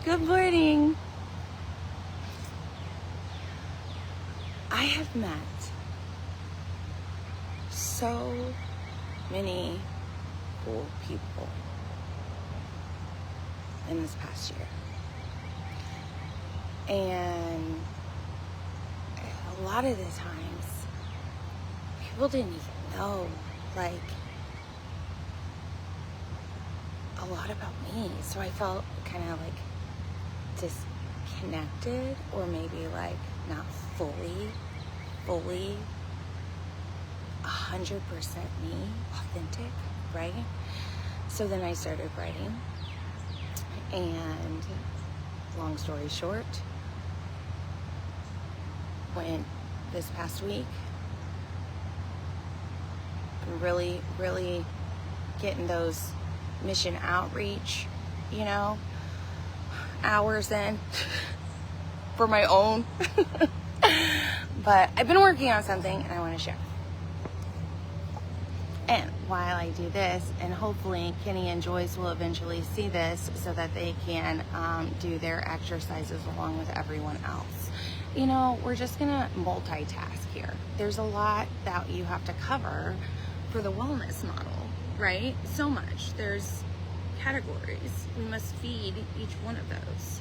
Good morning. I have met so many cool people in this past year. And a lot of the times, people didn't even know, like, a lot about me. So I felt kind of like disconnected, or maybe like not fully 100% me, authentic, right? So then I started writing, and long story short, went this past week, I'm really getting those mission outreach, hours in for my own. But I've been working on something and I want to share. And while I do this, and hopefully Kenny and Joyce will eventually see this so that they can do their exercises along with everyone else. We're just gonna multitask here. There's a lot that you have to cover for the wellness model, right? So much. There's categories. We must feed each one of those.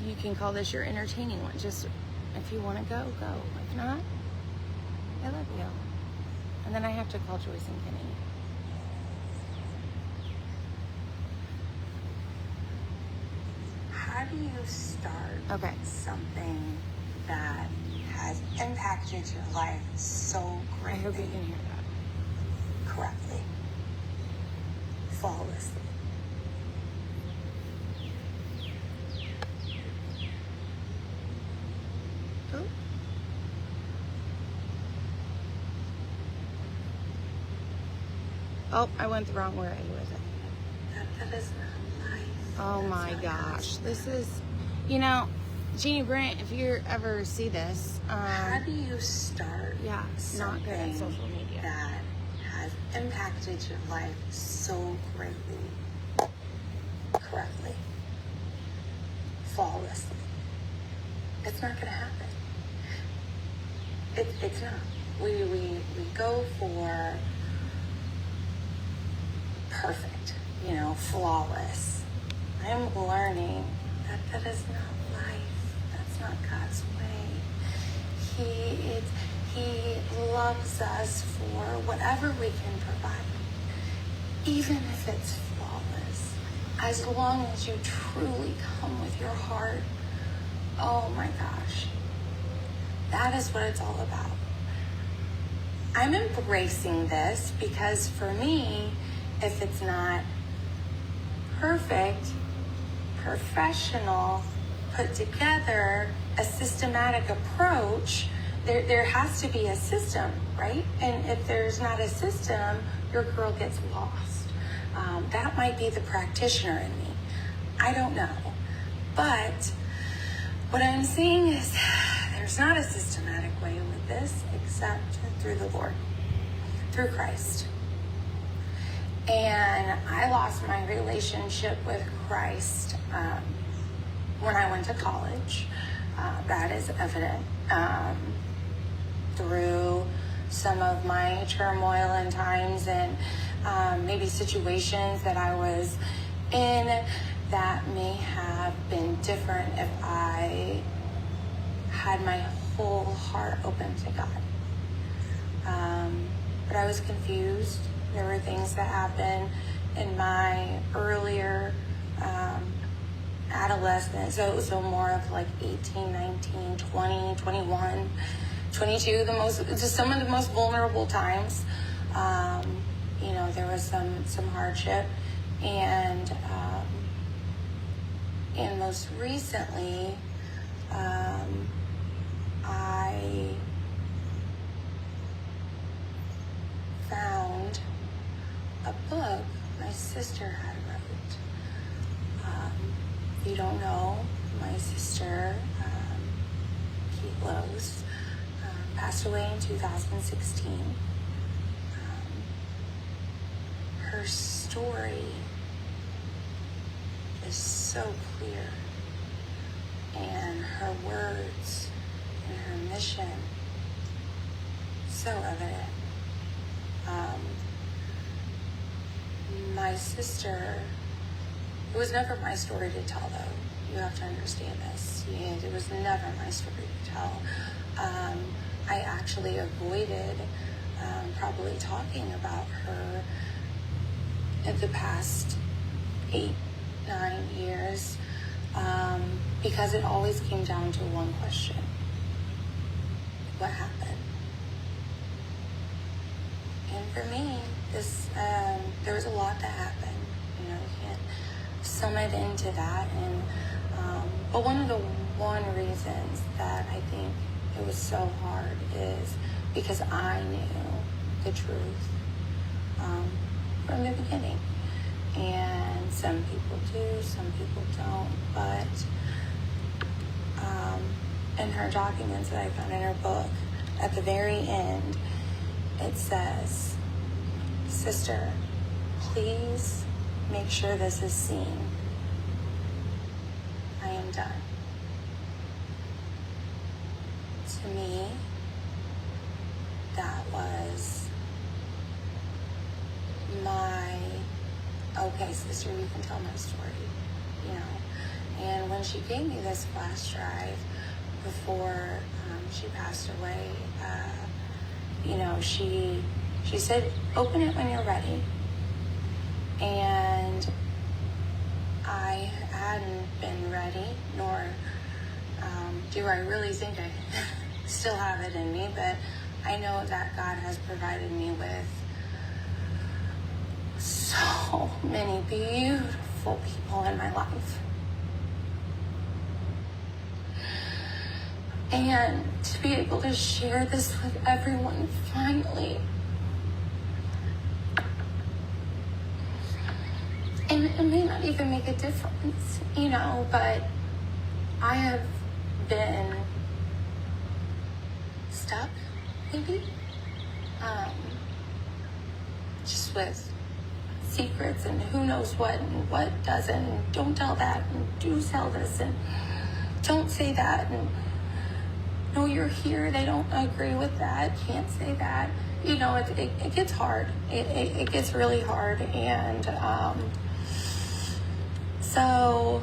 You can call this your entertaining one. Just if you want to go, go. If not, I love you. And then I have to call Joyce and Kenny. How do you start something that has impacted your life so greatly? I hope you can hear that. Correctly. Flawlessly. Oh. Oh, I went the wrong way with it. That is not life. Oh my gosh. This is, Jeannie Brent, if you ever see this. How do you start not good at social media that has impacted your life so greatly, correctly, flawlessly? It's not going to happen. It's not. We go for perfect, flawless. I'm learning that is not life. That's not God's way. He loves us for whatever we can provide, even if it's flawless. As long as you truly come with your heart, oh my gosh, that is what it's all about. I'm embracing this because for me, if it's not perfect, professional, put together, a systematic approach, there has to be a system, right? And if there's not a system, your girl gets lost. That might be the practitioner in me. I don't know. But what I'm saying is there's not a systematic way with this except through the Lord, through Christ. And I lost my relationship with Christ when I went to college. That is evident through some of my turmoil and times and maybe situations that I was in that may have been different if I had my whole heart open to God. But I was confused. There were things that happened in my earlier adolescence, so more of like 18, 19, 20, 21, 22, just some of the most vulnerable times. There was some hardship, and most recently, I found a book my sister had wrote. If you don't know, my sister, Kate Lowe's, passed away in 2016. Her story is so clear, and her words and her mission so evident. My sister, it was never my story to tell, though. You have to understand this. It was never my story to tell. I actually avoided probably talking about her in the past 8-9 years because it always came down to one question: what happened? And for me, there was a lot that happened. You can't sum it into that. And but one of the reasons that I think it was so hard is because I knew the truth from the beginning. And some people do, some people don't. But in her documents that I found in her book, at the very end, it says, "Sister, please make sure this is seen. I am done." To me, that was my, okay, sister, you can tell my story, And when she gave me this flash drive before she passed away, she said, "Open it when you're ready." And I hadn't been ready, nor do I really think I still have it in me, but I know that God has provided me with so many beautiful people in my life. And to be able to share this with everyone finally. And it may not even make a difference, but I have been stuck, maybe, just with secrets and who knows what and what doesn't, and don't tell that, and do tell this, and don't say that, and no, you're here, they don't agree with that, can't say that. It gets hard. It gets really hard. And so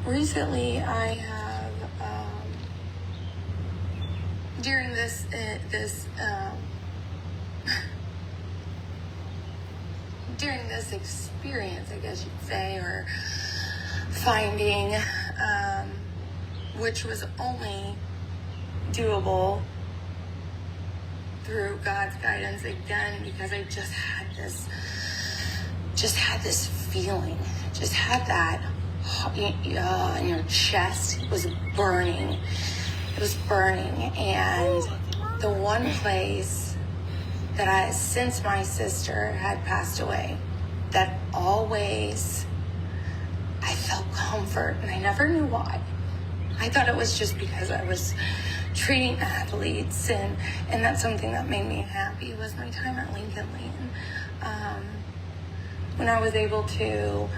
recently I have, during this during this experience, I guess you'd say, or finding, which was only doable through God's guidance again, because I just had this feeling, just had that in your chest. It was burning. And the one place that since my sister had passed away, that always I felt comfort, and I never knew why. I thought it was just because I was treating athletes, and that's something that made me happy, was my time at Lincoln Lane. When I was able to,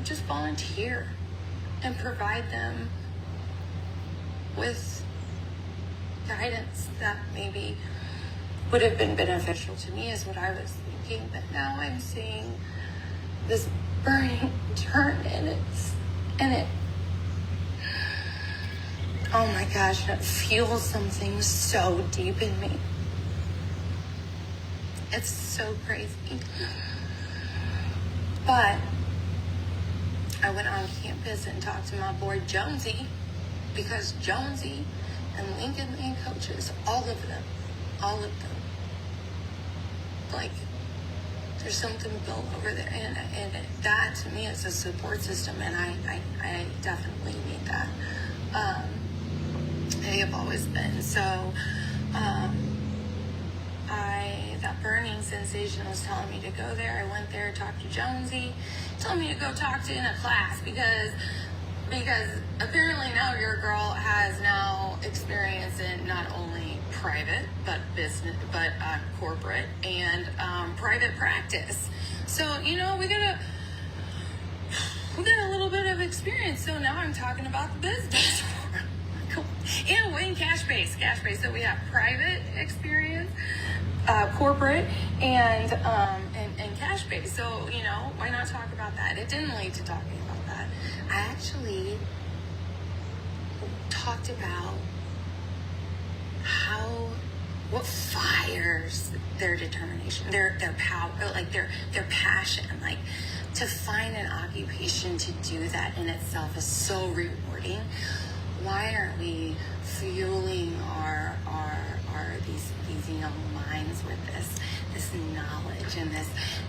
just volunteer and provide them with guidance that maybe would have been beneficial to me, is what I was thinking. But now I'm seeing this burning turn, and oh my gosh, it fuels something so deep in me. It's so crazy. But I went on campus and talked to my boy Jonesy, because Jonesy and Lincoln Lane coaches, all of them, like, there's something built over there, and that to me is a support system, and I definitely need that. They have always been. So that burning sensation was telling me to go there. I went there, talked to Jonesy, told me to go talk to in a class, because apparently now your girl has now experience in not only private, but business, but corporate, and private practice. So, you know, we got a little bit of experience. So now I'm talking about the business. And Wayne cash base. So we have private experience, corporate, and cash base. So, you know, why not talk about that? It didn't lead to talking about that. I actually talked about what fires their determination, their power, like their passion, like to find an occupation to do that in itself is so rewarding. Why aren't we fueling our these young minds with this knowledge and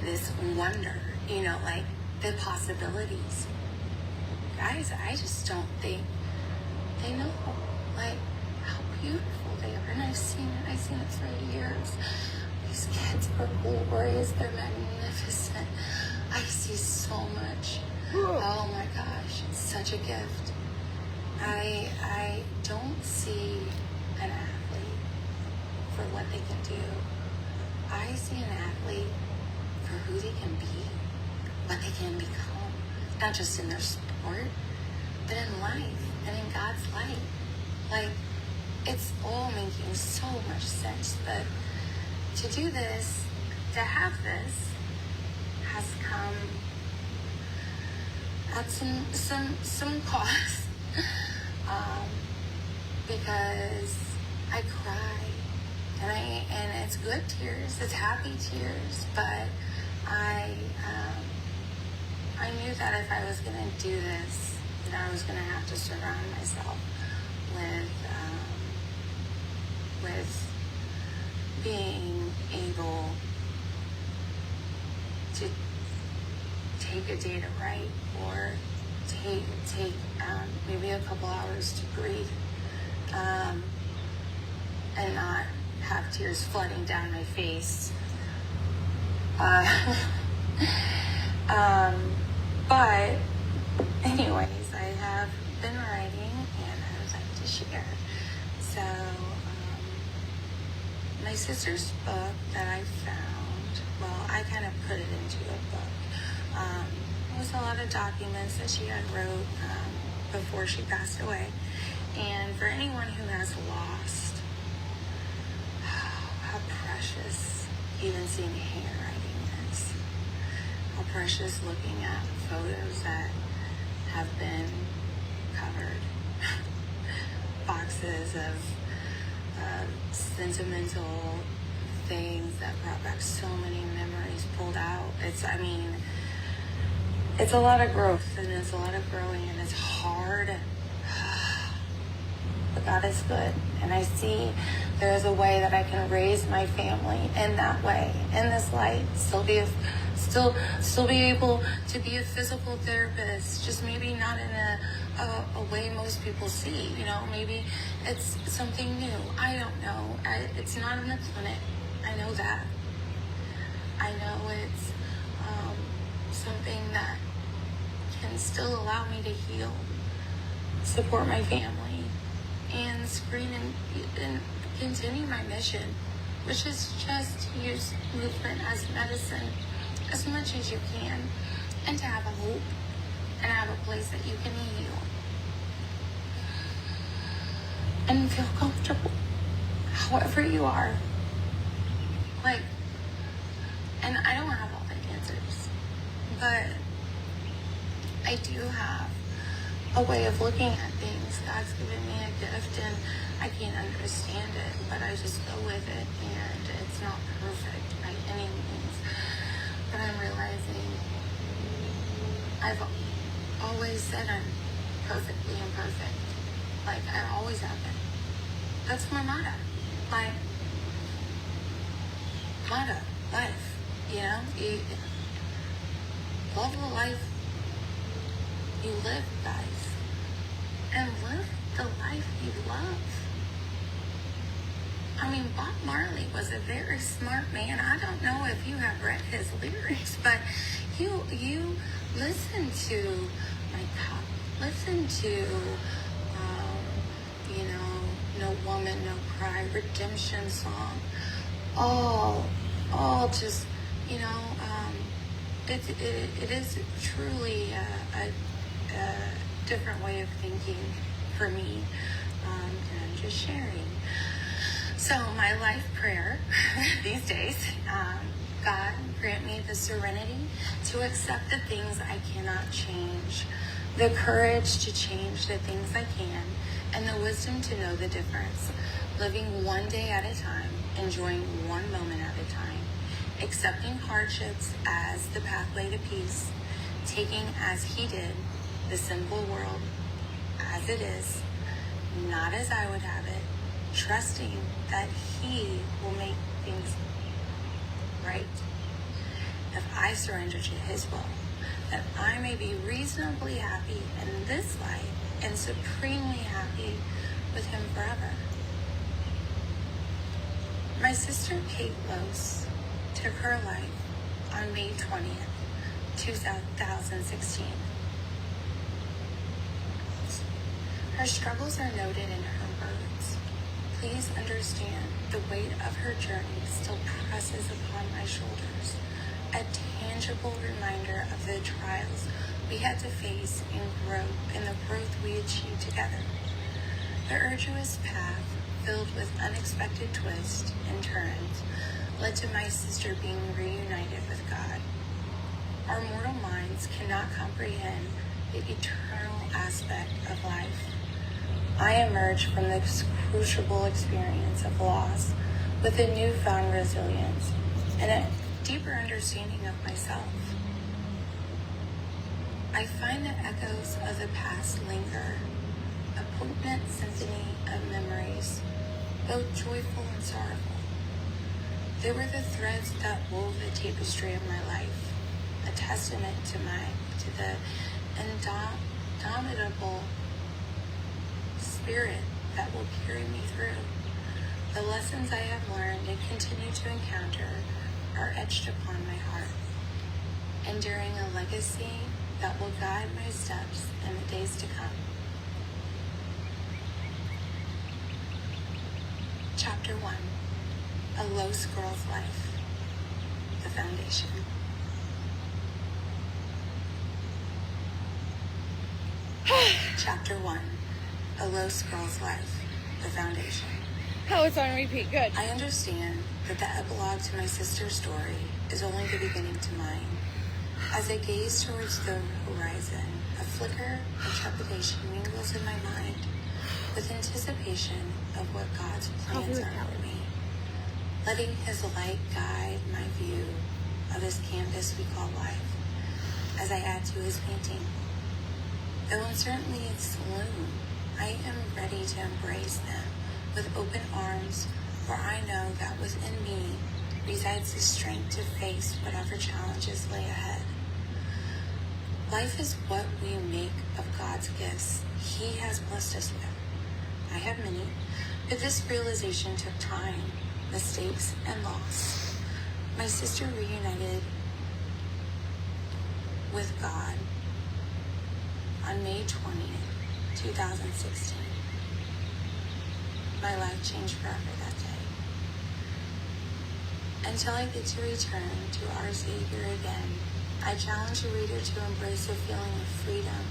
this wonder, you know, like the possibilities? Guys, I just don't think they know like how beautiful they are. And I've seen it for years. These kids are glorious, they're magnificent. I see so much. Oh my gosh, it's such a gift. I don't see an athlete for what they can do. I see an athlete for who they can be, what they can become, not just in their sport, but in life and in God's light. Like, it's all making so much sense. But to do this, to have this, has come at some cost. Because I cry, and it's good tears, it's happy tears, but I knew that if I was going to do this, that I was going to have to surround myself with being able to take a day to write, or take maybe a couple hours to breathe, and not have tears flooding down my face. But anyways, I have been writing, and I would like to share. So my sister's book that I found, well, I kind of put it into a book. It was a lot of documents that she had wrote before she passed away. And for anyone who has lost, how precious even seeing handwriting is. How precious looking at photos that have been covered. Boxes of sentimental things that brought back so many memories pulled out. It's a lot of growth, and it's a lot of growing, and it's hard. But God is good, and I see there is a way that I can raise my family in that way, in this light. Still be able to be a physical therapist, just maybe not in a way most people see. You know, maybe it's something new. I don't know. It's not in the clinic. I know that. I know it's something that can still allow me to heal, support my family, and screen and continue my mission, which is just to use movement as medicine as much as you can, and to have a hope and have a place that you can heal and feel comfortable however you are. Like, and I don't have all the answers, but I do have a way of looking at things. God's given me a gift, and I can't understand it, but I just go with it, and it's not perfect by any means. But I'm realizing I've always said I'm perfectly imperfect. Like, I always have been. That's my motto. My motto, life, you know? You love the life you live, guys. And live the life you love. I mean, Bob Marley was a very smart man. I don't know if you have read his lyrics, but you listen to my top, listen to, No Woman, No Cry, Redemption Song, all just, you know, it is truly a different way of thinking for me, and I'm just sharing. So my life prayer these days, God grant me the serenity to accept the things I cannot change, the courage to change the things I can, and the wisdom to know the difference, living one day at a time, enjoying one moment at a time, accepting hardships as the pathway to peace, taking as he did the simple world as it is, not as I would have it, trusting that he will make things right if I surrender to his will, that I may be reasonably happy in this life and supremely happy with him forever. My sister Kate Lose took her life on May 20th, 2016. Her struggles are noted in her words. Please understand the weight of her journey still presses upon my shoulders, a tangible reminder of the trials we had to face and the growth we achieved together. The arduous path, filled with unexpected twists and turns, led to my sister being reunited with God. Our mortal minds cannot comprehend the eternal aspect of life. I emerged from this crucible experience of loss with a newfound resilience and a deeper understanding of myself. I find that echoes of the past linger, a poignant symphony of memories, both joyful and sorrowful. They were the threads that wove the tapestry of my life, a testament to the indomitable spirit that will carry me through. The lessons I have learned and continue to encounter are etched upon my heart, enduring a legacy that will guide my steps in the days to come. Chapter 1, A Lose Girl's Life, The Foundation. Chapter 1, A Lose Girl's Life, The Foundation. Oh, it's on repeat. Good. I understand that the epilogue to my sister's story is only the beginning to mine. As I gaze towards the horizon, a flicker of trepidation mingles in my mind with anticipation of what God's plans are for me, letting his light guide my view of this canvas we call life as I add to his painting. Though uncertainly it's loom, I am ready to embrace them with open arms, for I know that within me resides the strength to face whatever challenges lay ahead. Life is what we make of God's gifts he has blessed us with. I have many, but this realization took time, mistakes, and loss. My sister reunited with God on May 20th, 2016. My life changed forever that day. Until I get to return to our Savior again, I challenge the reader to embrace a feeling of freedom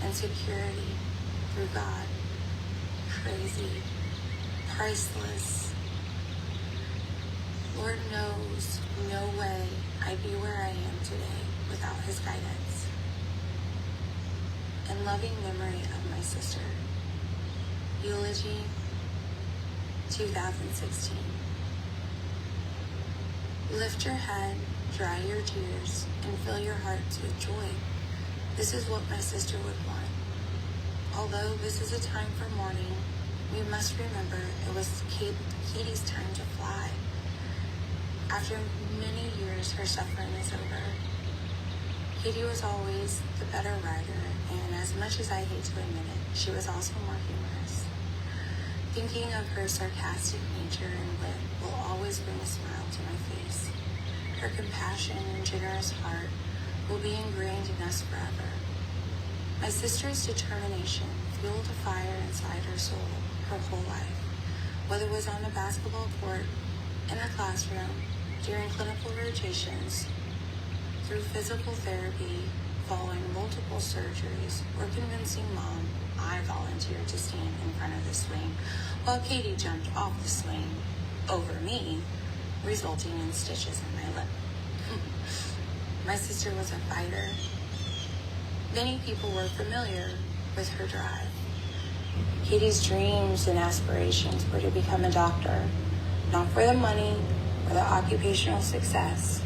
and security through God. Crazy, priceless. Lord knows no way I'd be where I am today without his guidance. In loving memory of my sister. Eulogy 2016. Lift your head, dry your tears, and fill your hearts with joy. This is what my sister would want. Although this is a time for mourning, we must remember it was Katie's time to fly. After many years, her suffering is over. Katie was always the better writer, and as much as I hate to admit it, she was also more humorous. Thinking of her sarcastic nature and wit will always bring a smile to my face. Her compassion and generous heart will be ingrained in us forever. My sister's determination fueled a fire inside her soul. her whole life, whether it was on the basketball court, in a classroom, during clinical rotations, through physical therapy, following multiple surgeries, or convincing mom I volunteered to stand in front of the swing while Katie jumped off the swing over me, resulting in stitches in my lip. My sister was a fighter. Many people were familiar with her drive. Katie's dreams and aspirations were to become a doctor, not for the money or the occupational success,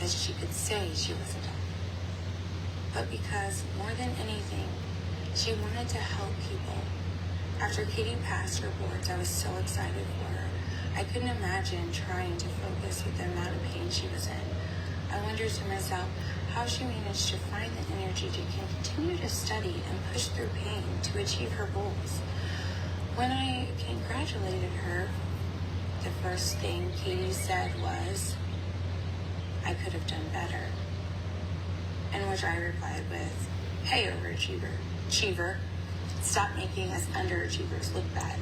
as she could say she was a doctor, but because more than anything, she wanted to help people. After Katie passed her boards, I was so excited for her. I couldn't imagine trying to focus with the amount of pain she was in. I wondered to myself how she managed to find the energy to continue to study and push through pain to achieve her goals. When I congratulated her, the first thing Katie said was, "I could have done better." In which I replied with, "Hey, overachiever, stop making us underachievers look bad."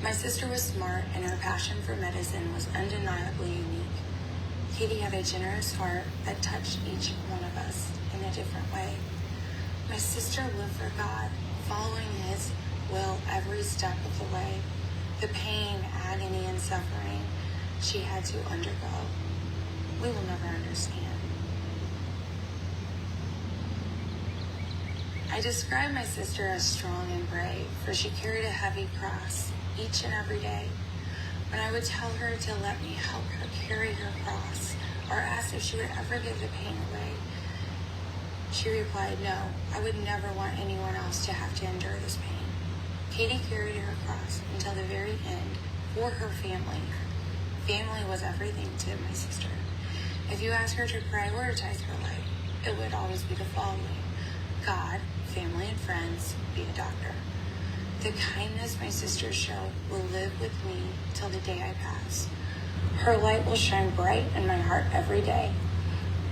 My sister was smart, and her passion for medicine was undeniably unique. Katie had a generous heart that touched each one of us in a different way. My sister lived for God, following His will every step of the way. The pain, agony, and suffering she had to undergo, we will never understand. I describe my sister as strong and brave, for she carried a heavy cross each and every day. When I would tell her to let me help her carry her cross, or ask if she would ever give the pain away, she replied, "No, I would never want anyone else to have to endure this pain." Katie carried her cross until the very end for her family. Family was everything to my sister. If you asked her to prioritize her life, it would always be the following: God, family and friends, be a doctor. The kindness my sister showed will live with me till the day I pass. Her light will shine bright in my heart every day.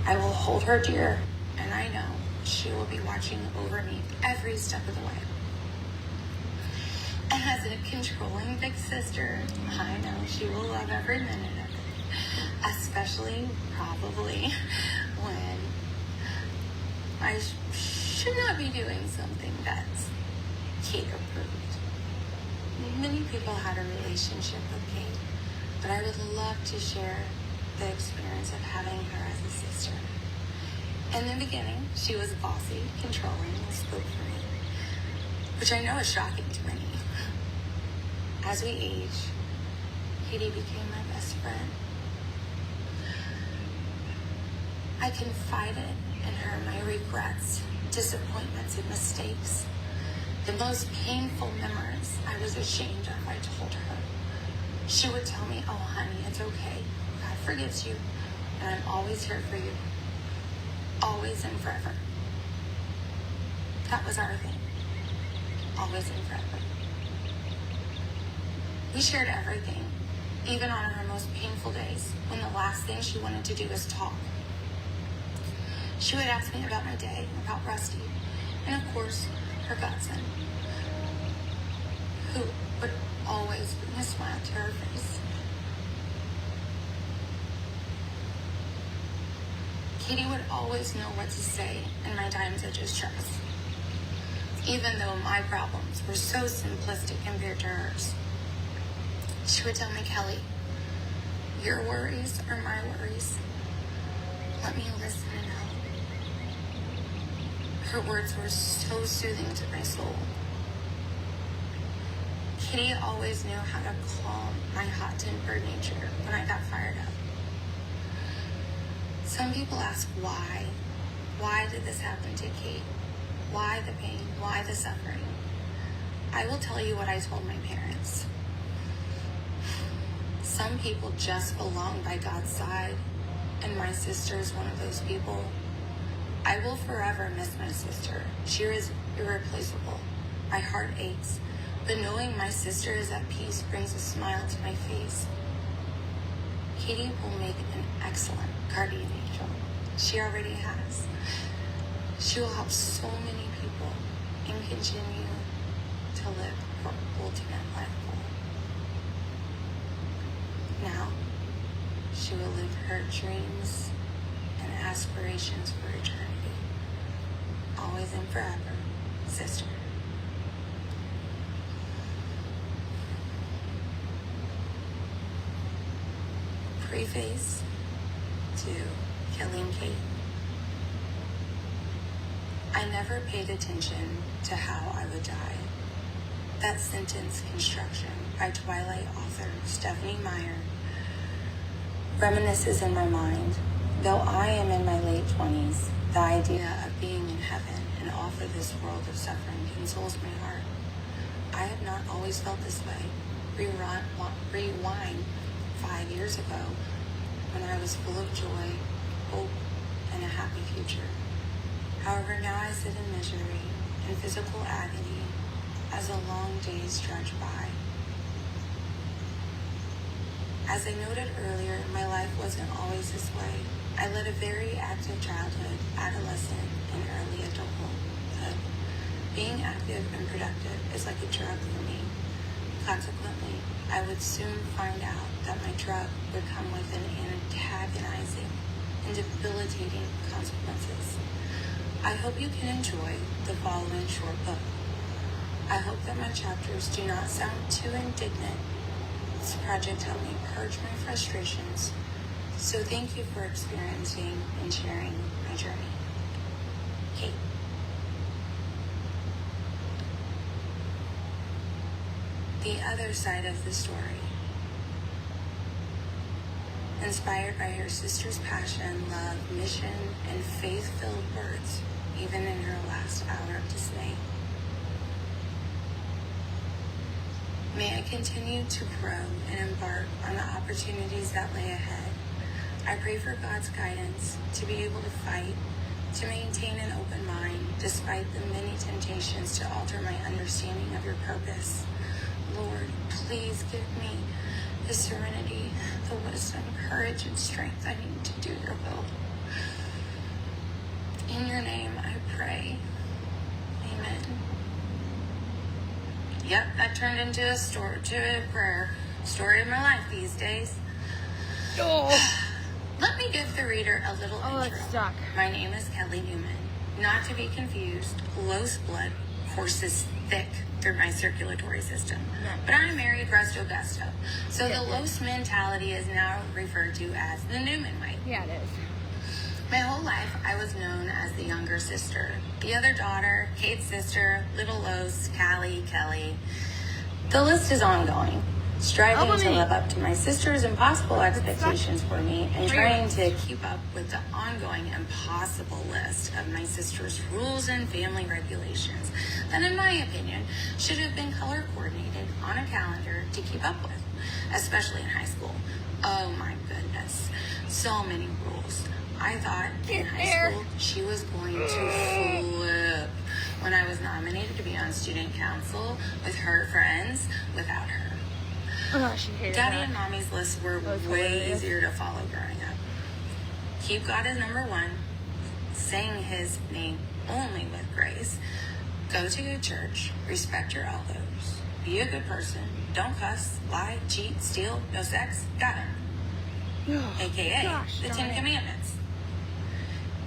I will hold her dear, and I know she will be watching over me every step of the way. And as a controlling big sister, I know she will love every minute of it, especially probably when I should not be doing something that's Kate approved. Many people had a relationship with Kate, but I would love to share the experience of having her as a sister. In the beginning, she was bossy, controlling, and spoke for me, which I know is shocking to many. As we aged, Katie became my best friend. I confided in her my regrets, disappointments, and mistakes. The most painful memories I was ashamed of, I told her. She would tell me, "Oh, honey, it's okay. God forgives you, and I'm always here for you. Always and forever." That was our thing. Always and forever. We shared everything, even on her most painful days, when the last thing she wanted to do was talk. She would ask me about my day, about Rusty, and of course, her godson, who would always bring a smile to her face. Katie would always know what to say in my times of distress, even though my problems were so simplistic compared to hers. She would tell me, "Kelly, your worries are my worries. Let me listen and help." Her words were so soothing to my soul. Kitty always knew how to calm my hot-tempered nature when I got fired up. Some people ask why. Why did this happen to Kate? Why the pain? Why the suffering? I will tell you what I told my parents. Some people just belong by God's side, and my sister is one of those people. I will forever miss my sister. She is irreplaceable. My heart aches, but knowing my sister is at peace brings a smile to my face. Katie will make an excellent guardian angel. She already has. She will help so many people and continue to live her ultimate life goal. Now, she will live her dreams and aspirations for eternity. Always and forever, sister. Preface to Killing Kate. I never paid attention to how I would die. That sentence construction by Twilight author Stephanie Meyer reminisces in my mind. Though I am in my late 20s, the idea of being in heaven and off of this world of suffering consoles my heart. I have not always felt this way. Rewind 5 years ago when I was full of joy, hope, and a happy future. However, now I sit in misery and physical agony as the long days drudge by. As I noted earlier, my life wasn't always this way. I led a very active childhood, adolescent, and early adulthood. Being active and productive is like a drug for me. Consequently, I would soon find out that my drug would come with an antagonizing and debilitating consequences. I hope you can enjoy the following short book. I hope that my chapters do not sound too indignant. This project helped me purge my frustrations. So thank you for experiencing and sharing my journey. Kate. The other side of the story. Inspired by her sister's passion, love, mission, and faith-filled words, even in her last hour of dismay. May I continue to grow and embark on the opportunities that lay ahead. I pray for God's guidance to be able to fight, to maintain an open mind, despite the many temptations to alter my understanding of your purpose. Lord, please give me the serenity, the wisdom, courage, and strength I need to do your will. In your name I pray. Amen. Yep, that turned into a prayer. Story of my life these days. Oh. Let me give the reader a little intro. It's stuck. My name is Kelly Newman. Not to be confused, Los blood courses thick through my circulatory system. But I'm married Resto Gusto. So the Los mentality is now referred to as the Newman way. Yeah, it is. My whole life, I was known as the younger sister. The other daughter, Kate's sister, little Los, Callie, Kelly. The list is ongoing. Striving to live up to my sister's impossible expectations for me and trying to keep up with the ongoing impossible list of my sister's rules and family regulations that, in my opinion, should have been color coordinated on a calendar to keep up with, especially in high school. Oh my goodness, so many rules. I thought in high school she was going to flip when I was nominated to be on student council with her friends without her. Oh, she hated Daddy that. and Mommy's lists were way easier to follow growing up. Keep God as number one. Saying his name only with grace. Go to good church. Respect your elders. Be a good person. Don't cuss, lie, cheat, steal, no sex. Got it. AKA the Ten Commandments.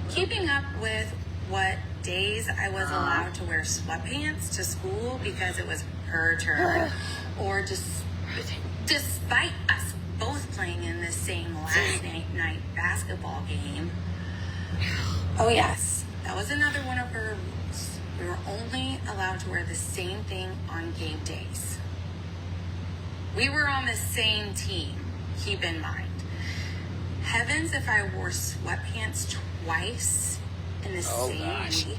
Keeping up with what days I was allowed to wear sweatpants to school because it was her turn, or just despite us both playing in the same last night basketball game. Oh yes, that was another one of her rules. We were only allowed to wear the same thing on game days. We were on the same team, keep in mind. Heavens if I wore sweatpants twice in the same week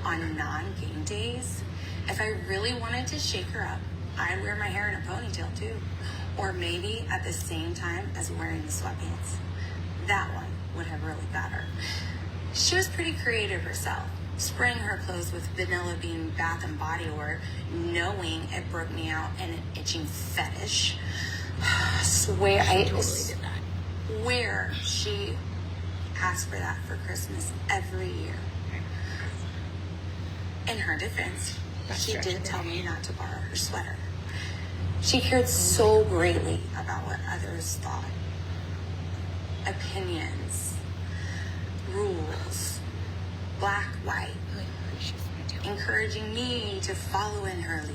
on non-game days. If I really wanted to shake her up, I'd wear my hair in a ponytail too. Or maybe at the same time as wearing the sweatpants. That one would have really got her. She was pretty creative herself, spraying her clothes with Vanilla Bean Bath and Body Work, knowing it broke me out in an itching fetish. Swear she asked for that for Christmas every year. In her defense, she did tell me not to borrow her sweater. She cared so greatly about what others thought. Opinions, rules, black, white, encouraging me to follow in her lead.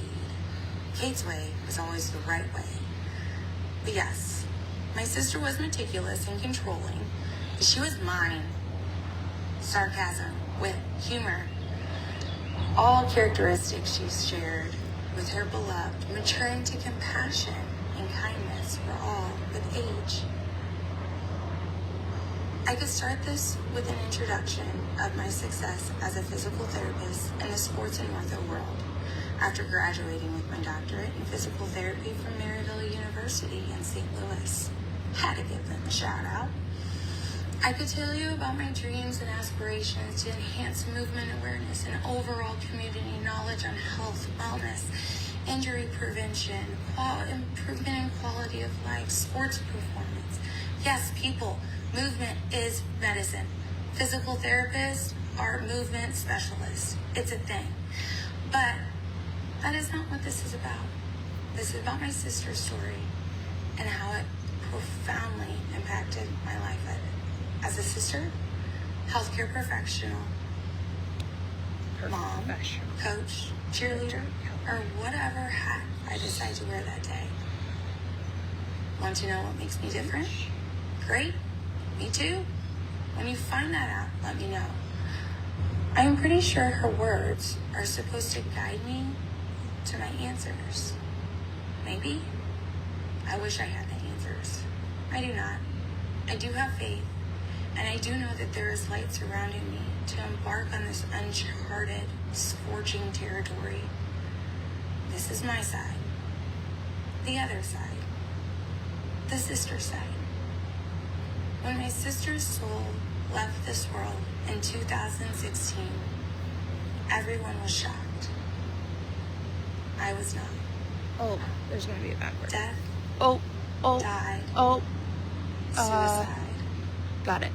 Kate's way was always the right way. But yes, my sister was meticulous and controlling, but she was mine. Sarcasm, wit, humor, all characteristics she shared with her beloved, maturing to compassion and kindness for all with age. I could start this with an introduction of my success as a physical therapist in the sports and ortho world after graduating with my doctorate in physical therapy from Maryville University in St. Louis. Had to give them a shout out. I could tell you about my dreams and aspirations to enhance movement awareness and overall community knowledge on health, wellness, injury prevention, improvement in quality of life, sports performance. Yes, people, movement is medicine. Physical therapists are movement specialists. It's a thing. But that is not what this is about. This is about my sister's story and how it profoundly impacted my life as a sister, healthcare professional, mom, coach, cheerleader, or whatever hat I decide to wear that day. Want to know what makes me different? Great. Me too. When you find that out, let me know. I am pretty sure her words are supposed to guide me to my answers. Maybe. I wish I had the answers. I do not. I do have faith, and I do know that there is light surrounding me to embark on this uncharted, scorching territory. This is my side. The other side. The sister side. When my sister's soul left this world in 2016, everyone was shocked. I was not. Oh, there's going to be a bad word. Death, Oh, died, oh, suicide. got it.